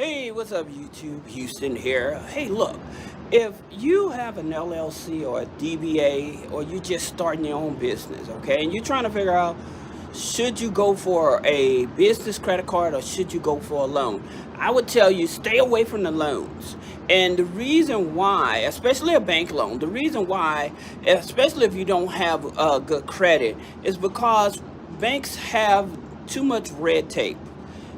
Hey, what's up, YouTube? Houston here. Hey, look, if you have an LLC or a DBA or you're just starting your own business, okay, and you're trying to figure out should you go for a business credit card or should you go for a loan, I would tell you stay away from the loans. And the reason why, especially a bank loan, the reason why, especially if you don't have good credit, is because banks have too much red tape.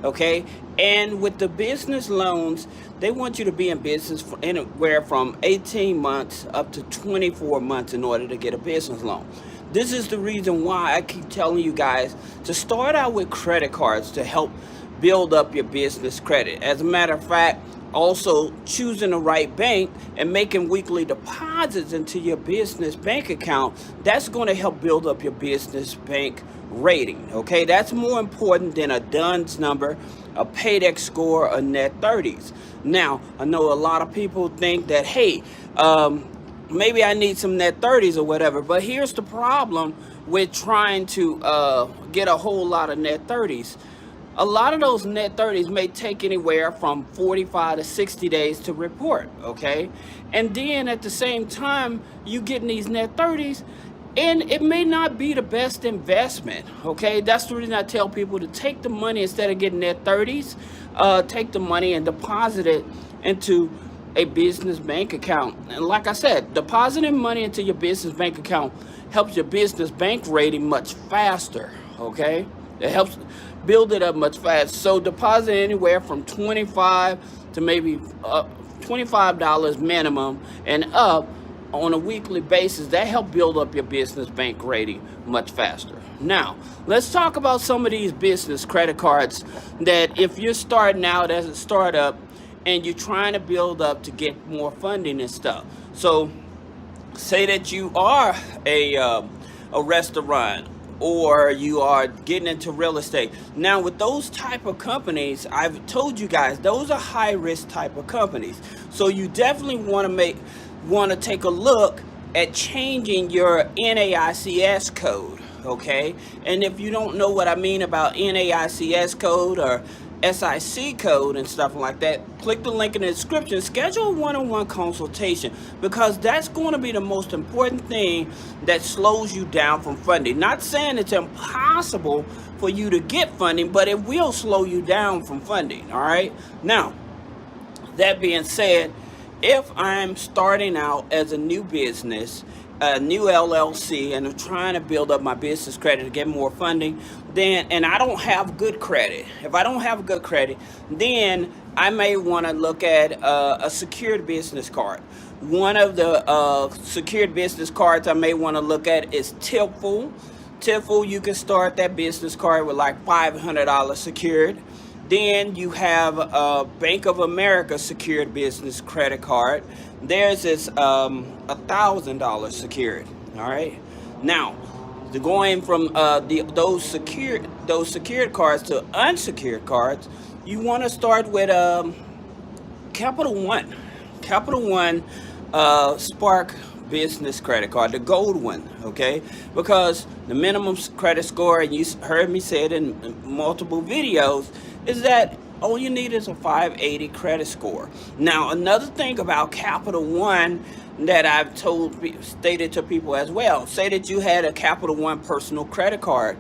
Okay, and with the business loans, they want you to be in business for anywhere from 18 months up to 24 months in order to get a business loan. This is the reason why I keep telling you guys to start out with credit cards to help build up your business credit. As a matter of fact, also choosing the right bank and making weekly deposits into your business bank account, that's going to help build up your business bank rating. Okay, that's more important than a DUNS number, a paydex score, a net 30s. Now, I know a lot of people think that, hey, maybe I need some net 30s or whatever, but here's the problem with trying to get a whole lot of net 30s. A lot of those net 30s may take anywhere from 45 to 60 days to report, okay? And then at the same time, you getting these net 30s, and it may not be the best investment, okay? That's the reason I tell people to take the money instead of getting net 30s, take the money and deposit it into a business bank account. And like I said, depositing money into your business bank account helps your business bank rating much faster, okay? It helps build it up much faster. So deposit anywhere from $25 to maybe $25 minimum and up on a weekly basis. That help build up your business bank rating much faster. Now, let's talk about some of these business credit cards that if you're starting out as a startup and you're trying to build up to get more funding and stuff. So say that you are a restaurant or you are getting into real estate. Now with those type of companies, I've told you guys, those are high risk type of companies. So you definitely want to take a look at changing your NAICS code, okay? And if you don't know what I mean about NAICS code or SIC code and stuff like that, click the link in the description, schedule a one-on-one consultation, because that's going to be the most important thing that slows you down from funding. Not saying it's impossible for you to get funding, but it will slow you down from funding. All right, now that being said, if I'm starting out as a new business, a new LLC, and I'm trying to build up my business credit to get more funding, and I don't have good credit. If I don't have good credit, then I may want to look at a secured business card. One of the secured business cards I may want to look at is TIFL. TIFL, you can start that business card with like $500 secured. Then you have a Bank of America secured business credit card. Theirs is $1,000 secured. All right. Now, going from those secured cards to unsecured cards, you want to start with Capital One. Capital One Spark business credit card, the gold one, okay? Because the minimum credit score, and you heard me say it in multiple videos, is that all you need is a 580 credit score. Now, another thing about Capital One that I've stated to people as well, say that you had a Capital One personal credit card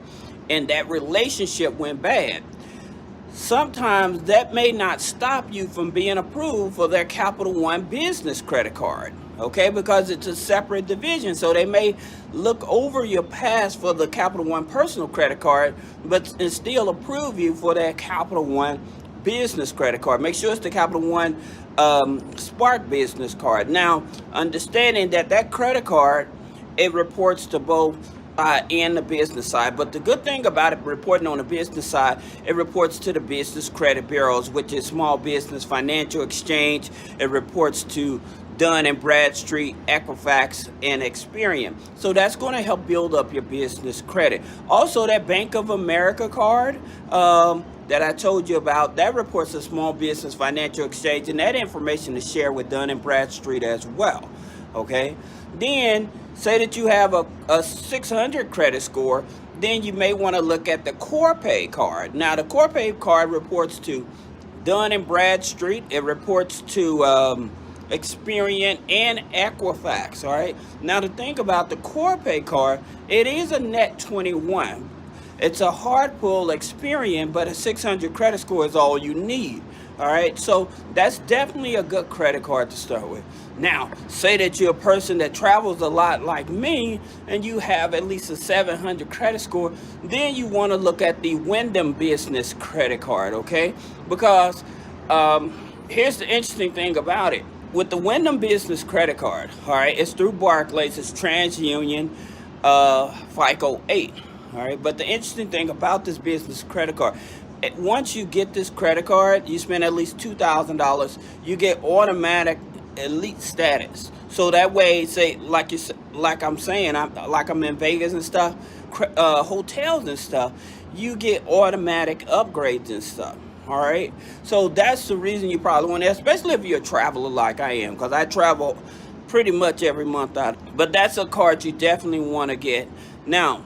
and that relationship went bad. Sometimes that may not stop you from being approved for their Capital One business credit card, okay? Because it's a separate division. So they may look over your past for the Capital One personal credit card, but still approve you for their Capital One business credit card. Make sure it's the Capital One Spark business card. Now, understanding that credit card, it reports to both and the business side. But the good thing about it reporting on the business side, it reports to the business credit bureaus, which is Small Business Financial Exchange. It reports to Dun & Bradstreet, Equifax, and Experian. So that's going to help build up your business credit. Also, that Bank of America card that I told you about, that reports to Small Business Financial Exchange, and that information is shared with Dun & Bradstreet as well. Okay, then say that you have a 600 credit score, then you may want to look at the Corpay card. Now, the Corpay card reports to Dun and Bradstreet. It reports to Experian and Equifax. All right. Now the thing about the Corpay card, it is a net 21. It's a hard pull Experian, but a 600 credit score is all you need. All right, so that's definitely a good credit card to start with. Now, say that you're a person that travels a lot like me and you have at least a 700 credit score, then you want to look at the Wyndham Business credit card, okay? Because here's the interesting thing about it. With the Wyndham Business credit card, all right, it's through Barclays, it's TransUnion, FICO 8, all right? But the interesting thing about this business credit card, once you get this credit card, you spend at least $2,000, you get automatic elite status. So that way, say like I'm saying, I'm in Vegas and stuff, hotels and stuff, you get automatic upgrades and stuff. All right, so that's the reason you probably want to, especially if you're a traveler like I am, because I travel pretty much every month out. But that's a card you definitely want to get. Now,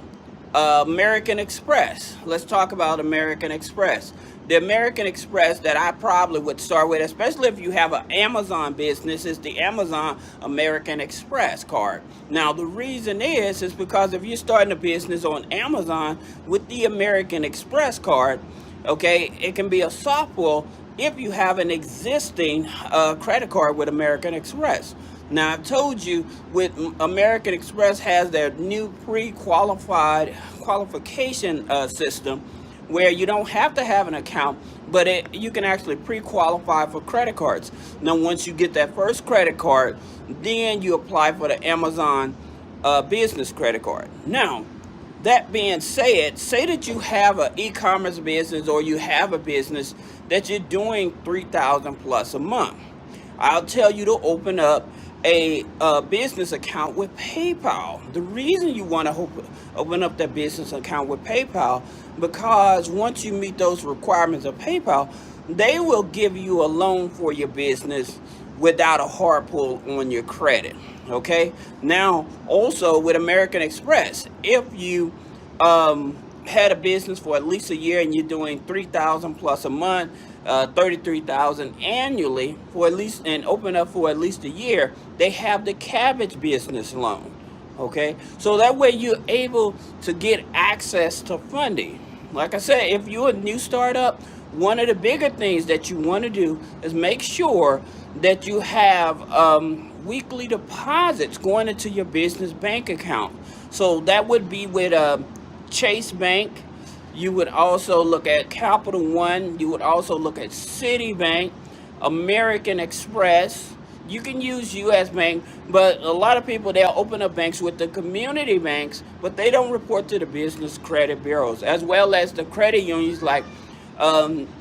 American Express. Let's talk about American Express. The American Express that I probably would start with, especially if you have an Amazon business, is the Amazon American Express card. Now, the reason is because if you're starting a business on Amazon with the American Express card, okay, it can be a soft pull if you have an existing credit card with American Express. Now, I've told you, with American Express has their new qualification system where you don't have to have an account, but you can actually pre-qualify for credit cards. Now, once you get that first credit card, then you apply for the Amazon business credit card. Now, that being said, say that you have an e-commerce business or you have a business that you're doing $3,000 plus a month. I'll tell you to open up a business account with PayPal. The reason you want to open up that business account with PayPal, because once you meet those requirements of PayPal, they will give you a loan for your business without a hard pull on your credit. Okay. Now, also with American Express, if you had a business for at least a year and you're doing $3,000 plus a month, $33,000 annually for at least, and open up for at least a year, they have the Cabbage business loan. Okay, so that way you're able to get access to funding. Like I said, if you're a new startup, one of the bigger things that you want to do is make sure that you have weekly deposits going into your business bank account. So that would be with Chase Bank. You would also look at Capital One. You would also look at Citibank, American Express. You can use U.S. Bank, but a lot of people, they'll open up banks with the community banks, but they don't report to the business credit bureaus, as well as the credit unions like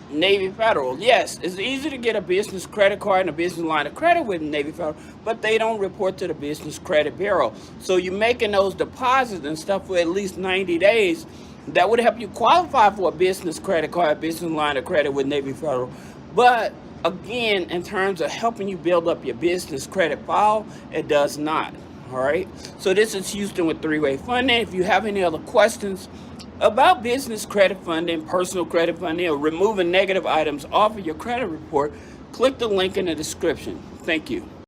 Navy Federal. Yes, it's easy to get a business credit card and a business line of credit with Navy Federal, but they don't report to the business credit bureau. So you're making those deposits and stuff for at least 90 days. That would help you qualify for a business credit card, business line of credit with Navy Federal. But again, in terms of helping you build up your business credit file, it does not. All right. So this is Houston with Three-Way Funding. If you have any other questions about business credit funding, personal credit funding, or removing negative items off of your credit report, click the link in the description. Thank you.